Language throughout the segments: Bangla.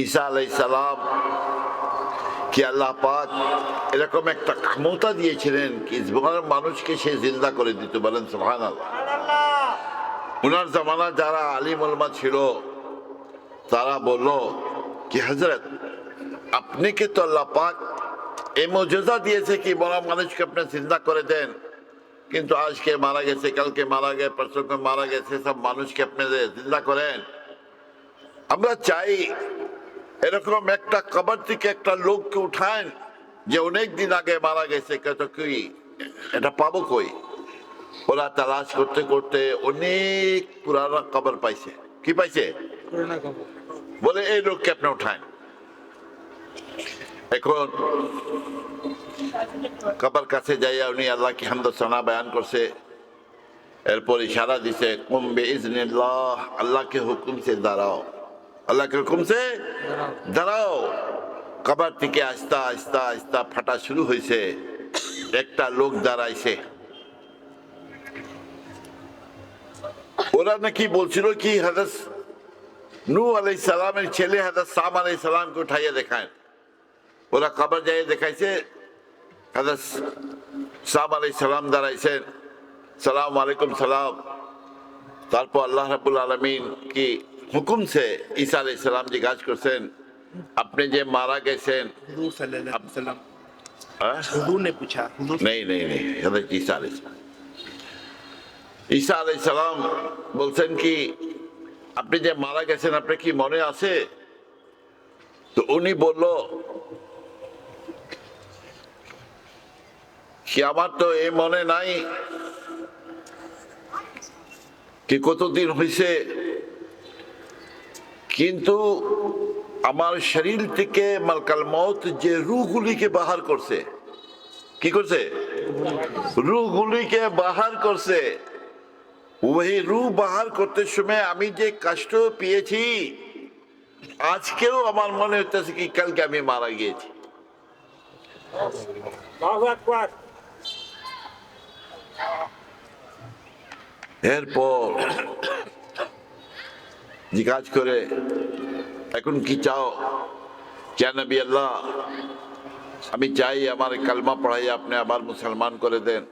ঈসা আলাইহিস সালাম কি আল্লাহ পাক এরকম একটা ক্ষমতা দিয়েছিলেন কি মানুষকে সে জিন্দা করে দিত, বলেন সুবহানাল্লাহ। উনার জামানা যারা আলিম উলামা ছিল তারা বলল কি হযরত আপনি কে তো আল্লাহ পাক এই মুজিজা দিয়েছে কি বড় মানুষকে আপনি জিন্দা করে দেন, কিন্তু আজকে মারা গেছে, কালকে মারা গেছে, পরশুকে মারা গেছে, সব মানুষকে আপনি জিন্দা করেন। আমরা চাই এরকম একটা কবর থেকে একটা লোককে উঠান যে অনেক দিন আগে মারা গেছে, কত কি এটা পাবো কই? ওরা তালাশ করতে করতে অনেক পুরানা কবর পাইছে। কি পাইছে? বলে এই লোককে আপনি উঠান। এখন কবর কাছে যাইয়া উনি আল্লাহকে হামদ সানা বয়ান করছে, এরপর ইশারা দিছে কুম বিইজনিল্লাহ, আল্লাহকে হুকুম সে দাঁড়াও, আল্লাহকে হুকুম সে দাঁড়াও। কবর থেকে আস্তা আস্তা আস্তা ফাটা শুরু হয়েছে, একটা লোক দাঁড়াইছে। ওরা নাকি বলছিল কি হযরত নূহ আলাইহিস সালামের ছেলে হযরত সাম আলাইহিস সালামকে উঠাইয়া দেখায়। ওরা কবর যাইয়ে দেখাইছে, হযরত সাম আলাইহিস সালাম দাঁড়াইছেন, সালাম আলাইকুম সালাম। তারপর আল্লাহ রাব্বুল আলামিন কি হুকুম সে ঈসা আলাইহিস সালাম জিজ্ঞাসা করছেন আপনি যে মারা গেছেন। हुजूर सल्लल्लाहु अलैहि वसल्लम হ্যাঁ? हुजूर ने पूछा, हुजूर नहीं नहीं नहीं, हज़रत ईसा अलैहिस्सलाम, ঈসা আলাইহিস সালাম বলছেন কি আপনি যে মারা গেছেন আপনার কি মনে আছে? তো উনি বলল কি আমার তো এই মনে নাই কি কতদিন হয়েছে, কিন্তু আমার শরীর থেকে মালকাল মউত যে রূহগুলিকে বাহার করছে, কি করছে? রূহগুলিকে বাহার করছে। ওই রূহ বাহার করতে সময় আমি যে কষ্ট পেয়েছি আজকেও আমার মনে হইতেছে কি কালকে আমি মারা গিয়েছি। এরপর জিজ্ঞাসা করে এখন কি চাও? ইয়া নবী আল্লাহ, আমি চাই আমার কালমা পড়াই আপনি আবার মুসলমান করে দেন।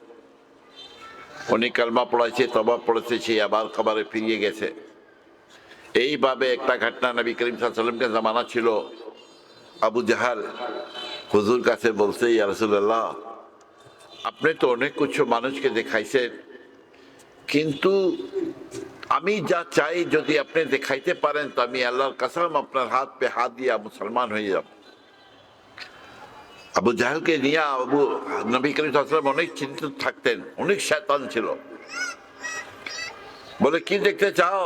উনি কালমা পড়াইছে, তওবা পড়েছে, সে আবার কবরে ফিরিয়ে গেছে। এইভাবে একটা ঘটনা নবী করিম সাল্লাল্লাহু আলাইহি ওয়াসাল্লামের জামানা ছিল। আবু জাহাল হুজুর কাছে বলছে ইয়া রাসূলুল্লাহ, আপনি তো অনেক কিছু মানুষকে দেখাইছেন, কিন্তু আমি যা চাই যদি আপনি দেখাইতে পারেন তো আমি আল্লাহর কসম আপনার হাত পে হাত দিয়া মুসলমান হয়ে যাব। আবু জাহেলকে নিয়ে আবু নবী করিম সাল্লাল্লাহু আলাইহি ওয়াসাল্লাম অনেক চিন্তিত থাকতেন, অনেক শয়তান ছিল। বলে কি দেখতে চাও?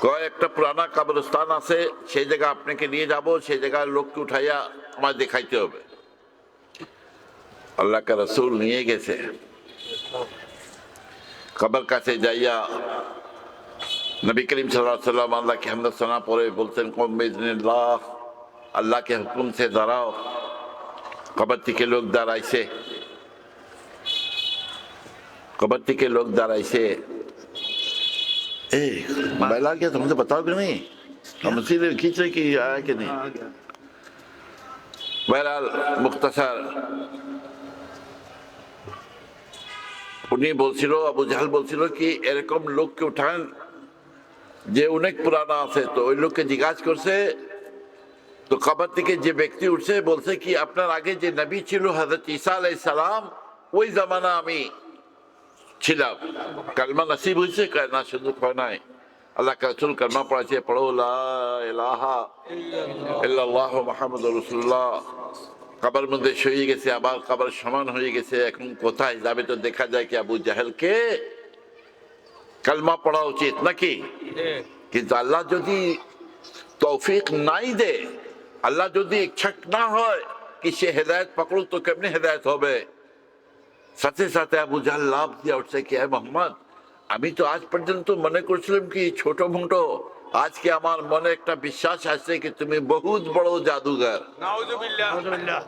কয় একটা পুরানা কবরস্থান আছে, সেই জায়গা আপনাকে নিয়ে যাব, সেই জায়গায় লোককে উঠাইয়া আমার দেখাইতে হবে। আল্লাহ কা রাসূল নিয়ে গেছে। কবর কাছে যাইয়া নবী করিম সাল্লাল্লাহু আলাইহি ওয়াসাল্লাম আল্লাহকে হামদ সানা পড়ে বলছেন কুম বিইজনিল্লাহ, আল্লাহকে হুকুম সে দাঁড়াও। কবর থেকে লোক দাঁড়াইছে, कबर के लोग दाराइसे ए मोबाइल आ गया, तुमसे बताओगे नहीं? हम सीधे खींच रहे कि आया कि नहीं? बहरहाल मुख्तसर উনি বলছিল, আবু জাহেল বলছিল কি এরকম লোককে উঠান যে অনেক পুরানা আছে। তো ওই লোককে জিজ্ঞাসা করছে, তো কবর থেকে যে ব্যক্তি উঠছে বলছে কি আপনার আগে যে নবী ছিল হযরত ঈসা আলাইহিস সালাম, ওই জামানা আমি ছিলাম। কালমা নসিব হয়েছে না? শুধু হয় নাই, আল্লাহ রাসূল কালমা পড়াইছে, পড়ো লা ইলাহা ইল্লাল্লাহ মুহাম্মাদুর রাসূলুল্লাহ। কবর মধ্যে শুয়ে গেছে, আবার কবর সমান হয়ে গেছে। এখন কোথায় যাবে? তো দেখা যায় কি আবু জাহেলকে কালমা পড়া উচিত নাকি? কিন্তু আল্লাহ যদি তৌফিক নাই দে, আল্লাহ যদি ইচ্ছা না হয় কি সে হেদায়েত পকড়ুক, তো কেমনে হেদায়েত হবে? সাথে সাথে আবু জাহেল লাভ দিয়ে উঠছে কি হে মোহাম্মদ, আমি তো আজ পর্যন্ত মনে করছিলাম কি ছোট মোটো, আজকে আমার মনে একটা বিশ্বাস আসছে কি তুমি বহুত বড় জাদুঘর। नाउजुबिल्लाह।